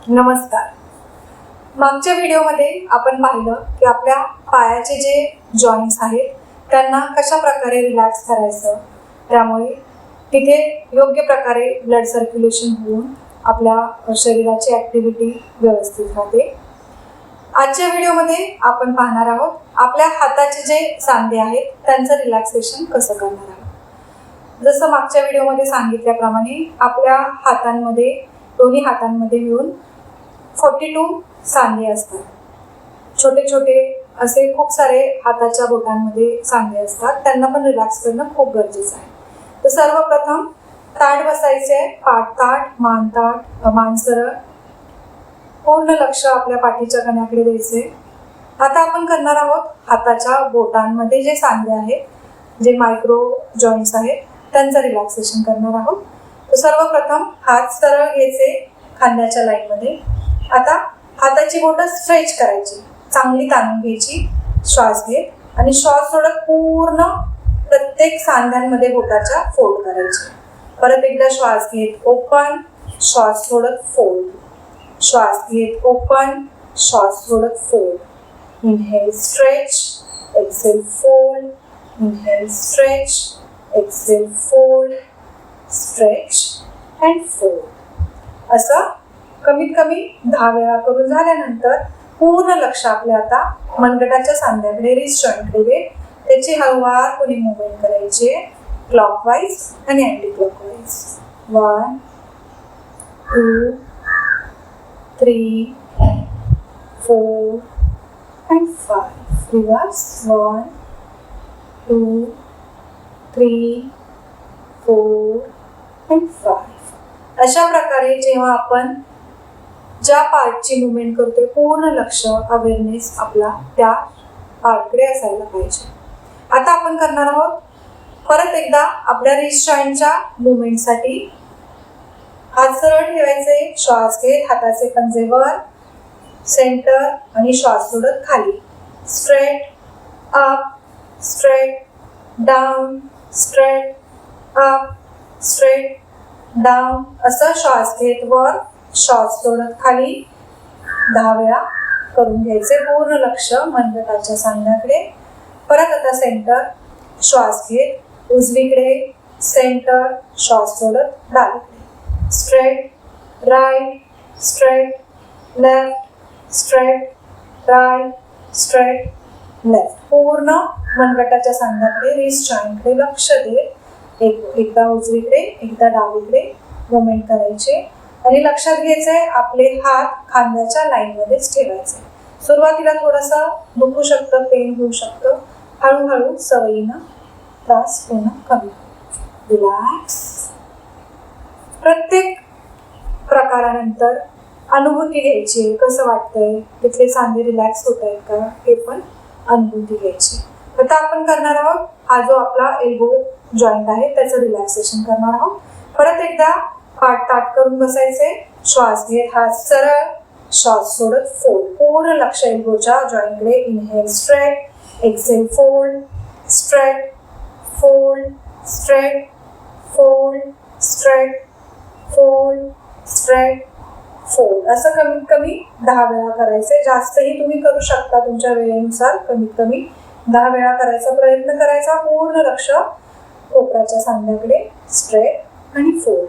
नमस्कार. मागच्या व्हिडिओमध्ये आपण पाहिलं की आपल्या पायाचे जे जॉईंट्स आहेत त्यांना कशा प्रकारे रिलॅक्स करायचं, त्यामुळे तिथे योग्य प्रकारे ब्लड सर्क्युलेशन होऊन आपल्या शरीराची ॲक्टिव्हिटी व्यवस्थित राहते. आजच्या व्हिडिओमध्ये आपण पाहणार आहोत आपल्या हाताचे जे सांधे आहेत त्यांचं रिलॅक्सेशन कसं करणार आहोत. जसं मागच्या व्हिडिओमध्ये सांगितल्याप्रमाणे आपल्या हातांमध्ये, दोन्ही हातांमध्ये मिळून 42 सांधे असतात. छोटे छोटे असे खूप सारे हाताच्या बोटांमध्ये सांधे असतात, त्यांना पण रिलॅक्स करणं खूप गरजेचं आहे. तर सर्वप्रथम ताठ बसायचे, पाठ ताठ, मान सरळ, पूर्ण लक्ष आपल्या पाठीच्या कण्याकडे द्यायचे. आता आपण करणार आहोत हाताच्या बोटांमध्ये जे सांधे आहेत, जे मायक्रो जॉईंट्स आहेत, त्यांचं रिलॅक्सेशन करणार आहोत. तर सर्वप्रथम हात सरळ घ्यायचे खांद्याच्या लाईनमध्ये. आता हाताची बोटं स्ट्रेच करायची, चांगली ताणून घ्यायची, श्वास घेत आणि श्वास सोडत पूर्ण प्रत्येक सांध्यांमध्ये बोटाच्या फोल्ड करायचे. परत एकदा श्वास घेत ओपन, श्वास सोडत फोल्ड, श्वास घेत ओपन, श्वास सोडत fold. Inhale stretch, exhale fold, inhale stretch, exhale fold, stretch and fold. असं कमीत कमी 10 वेळा करून झाल्यानंतर पूर्ण लक्ष आपल्या आता मनगटाच्या सांध्याकडे, रिस्ट जॉईंटकडे दे. त्याची हळूवारपणे मूवमेंट करायची, क्लॉकवाईज आणि anti clockwise. 1 2 3 4 and 5. Reverse 1 2 3 4 and 5. अशा प्रकारे जेव्हा आपण ज्या पार्टची मुवमेंट करतोय पूर्ण लक्ष, अवेअरनेस आपला त्या पार्टकडे असायला पाहिजे. आता आपण करणार आहोत परत एकदा आपल्या रिस्ट जॉईंटच्या मुवमेंटसाठी हात सरळ ठेवायचे, श्वास घेत हाताचे पंजे वर, सेंटर आणि श्वास सोडत खाली. Straight up, straight down, straight up, straight down. असं श्वास घेत वर, श्वास सोडत खाली 10 वेळा करून घ्यायचे. पूर्ण लक्ष मनगटाच्या सांध्याकडे. परत आता सेंटर, श्वास घेत उजवीकडे, सेंटर, श्वास सोडत डावीकडे. Straight right, straight left, straight right, straight left. पूर्ण मनगटाच्या सांध्याकडे, रिस्ट जॉईंटकडे लक्ष देत एकदा उजवीकडे, एकदा डावीकडे मुवमेंट करायचे. आणि लक्षात घ्यायचंय आपले हात खांद्याच्या लाईनमध्येच ठेवायचे. सुरुवातीला थोडंसं दुखू शकतं, पेन होऊ शकतं, हळूहळू सवयीनं त्रास होणं कमी. रिलॅक्स. प्रत्येक प्रकारानंतर अनुभूती घ्यायची, कसं वाटतंय, तिथले सांधे रिलॅक्स होत आहेत का, हे पण अनुभूती घ्यायची. आता आपण करणार आहोत हा जो आपला एल्बो जॉईंट आहे त्याचं रिलॅक्सेशन करणार आहोत. परत एकदा पाठ ताठ करून बसायचे, श्वास घेत हात सरळ, श्वास सोडत फोल्ड. पूर्ण लक्ष एल्बोच्या जॉईंटकडे. Inhale straight, exhale fold, straight fold, straight fold, straight fold, straight fold. असं कमीत कमी 10 वेळा करायचे. जास्तही तुम्ही करू शकता तुमच्या वेळेनुसार. कमीत कमी 10 वेळा करायचा प्रयत्न करायचा. पूर्ण लक्ष कोपराच्या सांध्याकडे, स्ट्रेट आणि फोल्ड.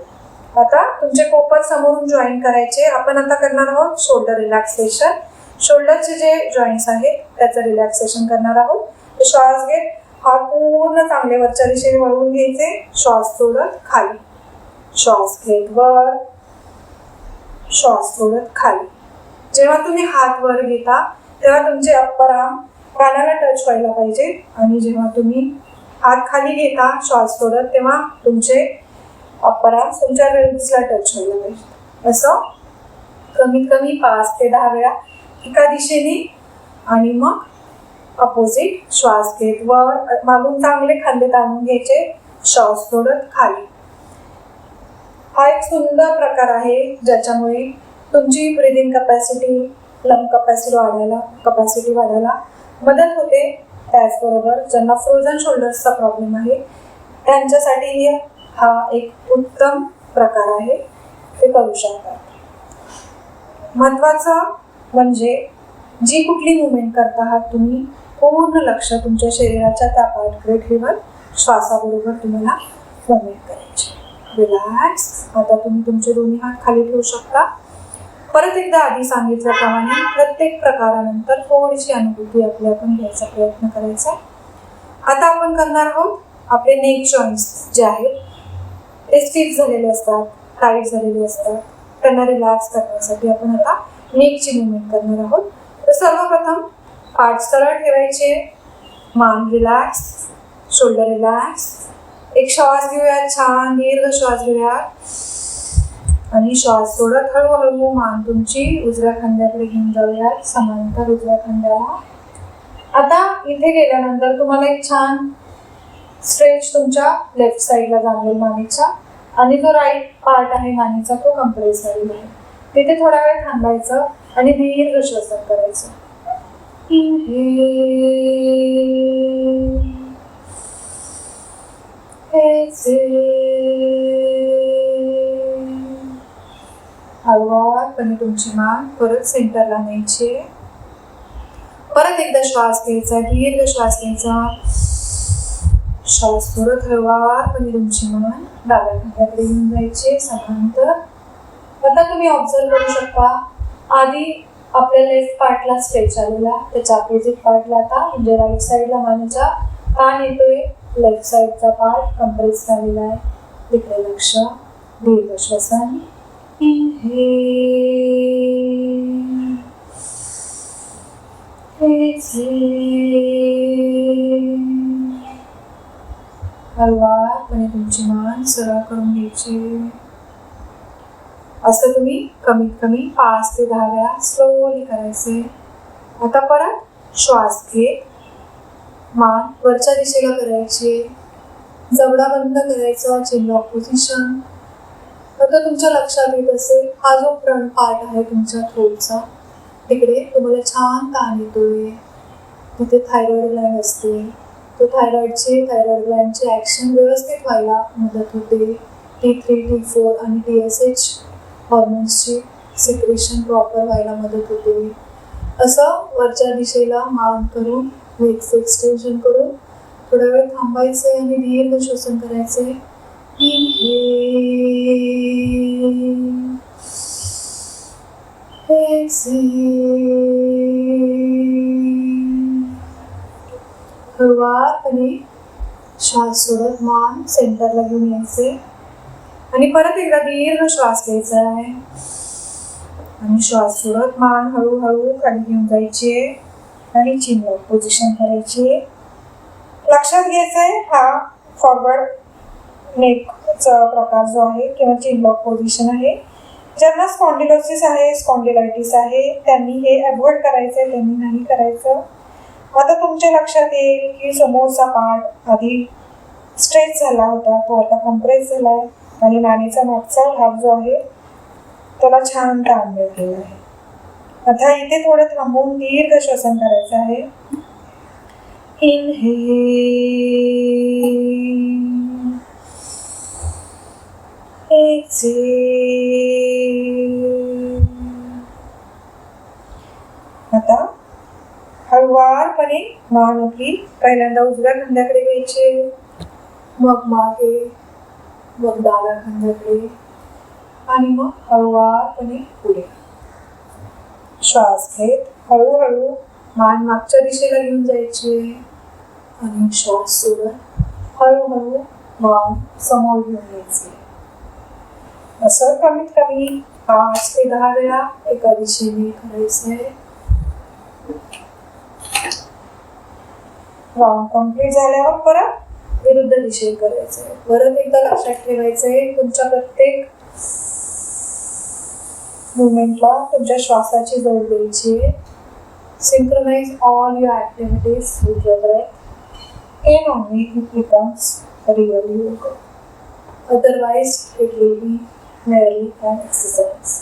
आता तुमचे कोपर समोरून जॉईन करायचे. आपण आता करणार आहोत शोल्डर रिलॅक्सेशन. शोल्डरचे जे जॉईंट्स आहेत त्याचं रिलॅक्सेशन करणार आहोत. श्वास घेत हात पूर्ण चांगले वरच्या दिशेने वळवून घ्यायचे, श्वास सोडत खाली, श्वास घेत वर, श्वास सोडत खाली. जेव्हा तुम्ही हात वर घेता तेव्हा तुमचे अप्पर आर्म कानाला टच व्हायला पाहिजे आणि जेव्हा तुम्ही हात खाली घेता श्वास सोडत तेव्हा तुमचे अप्पर आर्म तुमच्या रिब्सला टच व्हायला पाहिजे. असं कमीत कमी 5 ते 10 वेळा एका दिशेने आणि मग अपोजिट. श्वास घेत वर, मागून चांगले खांदे ताणून घ्यायचे, श्वास सोडत खाली. हा एक सुंदर प्रकार आहे ज्याच्यामुळे तुमची ब्रीदिंग कपॅसिटी, लंग कपॅसिटी वाढायला मदत होते. त्याचबरोबर ज्यांना फ्रोझन शोल्डर्सचा प्रॉब्लेम आहे त्यांच्यासाठी हा एक उत्तम प्रकार आहे, ते करू शकतात. महत्वाचं म्हणजे जी कुठली मुवमेंट करता आहात तुम्ही पूर्ण लक्ष तुमच्या शरीराच्या त्या पार्टकडे ठेवत श्वासाबरोबर तुम्हाला मुवमेंट करायची. रिलॅक्स. आता तुम्ही तुमचे दोन्ही हात खाली ठेवू शकता. परत एकदा आधी सांगितल्याप्रमाणे प्रत्येक प्रकारानंतर थोडीशी अनुभूती आपण घ्यायचा प्रयत्न करायचा. आता आपण करणार आहोत आपले नेक जॉईंट्स जे आहेत ते स्टिफ झालेले असतात, टाईट झालेले असतात, त्यांना रिलॅक्स करण्यासाठी आपण आता नेकची मुवमेंट करणार आहोत. तर सर्वप्रथम पाठ सरळ ठेवायचे, मान रिलॅक्स, शोल्डर रिलॅक्स. एक श्वास घेऊया, छान दीर्घ श्वास घेऊया आणि श्वास सोडत हळूहळू मान तुमची उजव्या खांद्याकडे घेऊन जाऊया, समांतर उजव्या खांद्याला. आता इथे गेल्यानंतर तुम्हाला एक छान स्ट्रेच तुमच्या लेफ्ट साईडला जाणवेल मानेच्या, आणि जो राईट पार्ट आहे मानेचा तो कंप्रेस झालेला आहे. तिथे थोडा वेळ थांबायचं आणि दीर्घ श्वसन करायचं. हळूवारपणे तुमची मान परत सेंटरला न्यायची. परत एकदा श्वास घ्यायचा, दीर्घ श्वास घ्यायचा. श्वास सोडत हळूवारपणे तुमची मान डाव्या खांद्याकडे घेऊन जायची, समांतर. आता तुम्ही ऑब्झर्व करू शकता आधी आपल्या लेफ्ट पार्टला स्ट्रेच आलेला, त्याच्या अपोजिट पार्टला आता म्हणजे राईट साईडला मानेच्या ताण येतोय, लेफ्ट साईडचा पार्ट कंप्रेस झालेला आहे. तिकडे लक्ष. दीर्घ श्वसन. हळूवारपणे तुमची मान सरळ करून घ्यायची. असं तुम्ही कमीत कमी 5 ते 10 वेळा स्लोली करायचे. आता परत श्वास घेत मान वरच्या दिशेला करायची, जबडा बंद करायचा, चिन लॉक पोझिशन. आता तुमच्या लक्षात येत असेल हा जो फ्रंट पार्ट आहे तुमच्या थ्रोटचा, तिकडे तुम्हाला छान ताण येतोय. तिथे थायरॉइड ग्लँड असते, तो थायरॉइड ग्लँडची ॲक्शन व्यवस्थित व्हायला मदत होते. T3, T4 आणि TSH हॉर्मोन्सची सिक्रेशन प्रॉपर व्हायला मदत होते. असं वरच्या दिशेला मान करून नेक्स्ट एक्सटेन्शन करून थोडा वेळ थांबायचे आणि दीर्घ श्वसन करायचे. हळूवारपणे श्वास सोडत मान सेंटरला घेऊन यायचे आणि परत एकदा दीर्घ श्वास घ्यायचा आहे आणि श्वास सोडत मान हळूहळू खाली घेऊन जायची आणि चिन लॉक पोझिशन करायची. लक्षात घ्यायचं आहे हा फॉरवर्ड नेकचा प्रकार जो आहे किंवा चिन लॉक पोझिशन आहे. ज्यांना स्पॉन्डिलोसिस आहे, स्पॉन्डिलायटिस आहे, त्यांनी हे अवॉइड करायचं आहे, त्यांनी नाही करायचं. आता तुमच्या लक्षात येईल की समोरचा पार्ट आधी स्ट्रेच झाला होता, तो आता कंप्रेस झाला आहे आणि मानेचा मागचा भाग जो आहे त्याला छान ताण मिळालेला आहे. आता इथे थोडं थांबून दीर्घ श्वसन करायचं आहे. Inhale, exhale. आता हळूवारपणे मान आपली पहिल्यांदा उजव्या खांद्याकडे घ्यायची, मग मागे, मग डाव्या खांद्याकडे आणि मग हळूवारपणे पुढे. श्वास घेत हळूहळू मान मागच्या दिशेला घेऊन जायची आणि श्वास सोडत हळूहळू मान समोर घेऊन यायचे. असं कमीत कमी 5 ते 10 वेळा एका दिशेने करायचंय. राऊंड कंप्लीट झाल्यावर परत विरुद्ध दिशेने करायचंय. परत एकदा लक्षात ठेवायचंय तुमच्या प्रत्येक मुवमेंटला तुमच्या श्वासाची जोड द्यायची. Synchronise all your activities with your breath. then only it becomes really yoga. Otherwise it will be merely an exercise.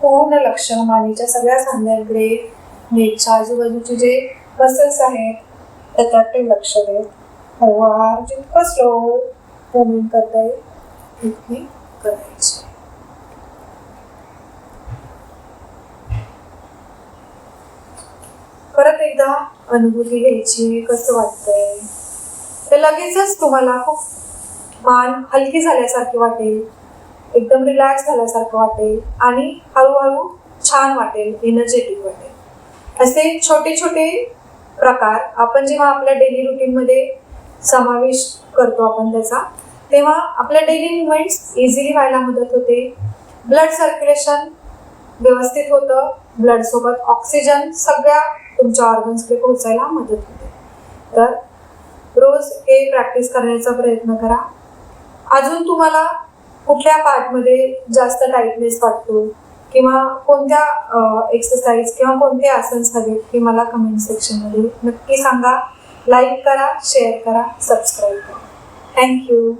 पूर्ण लक्ष मानेच्या सगळ्या सांध्यांकडे, नेकच्या आजूबाजूचे जे मसल्स आहेत त्याच्याकडे लक्ष देत हळूवार जितकं स्लो मुवमेंट करता येईल तितकी करायची. एकदा अनुभूती घ्यायची, कसं वाटतंय. तर लगेचच तुम्हाला खूप मान हलकी झाल्यासारखी वाटेल, एकदम रिलॅक्स झाल्यासारखं वाटेल आणि हळूहळू छान वाटेल, एनर्जेटिक वाटेल. असे छोटे छोटे प्रकार आपण जेव्हा आपल्या डेली रुटीनमध्ये समावेश करतो आपण त्याचा, तेव्हा आपल्या डेली मुवमेंट्स इझिली व्हायला मदत होते. ब्लड सर्क्युलेशन व्यवस्थित होतं, ब्लड सोबत ऑक्सिजन सगळ्या तुमच्या ऑर्गन्सकडे पोहोचायला मदत होते. तर रोज हे प्रॅक्टिस करण्याचा प्रयत्न करा. अजून तुम्हाला कुठल्या पार्टमध्ये जास्त टाईटनेस वाटतो किंवा कोणत्या एक्सरसाइज किंवा कोणते आसन्स हवेत हे मला कमेंट सेक्शनमध्ये नक्की सांगा. लाईक करा, शेअर करा, सबस्क्राईब करा. थँक्यू.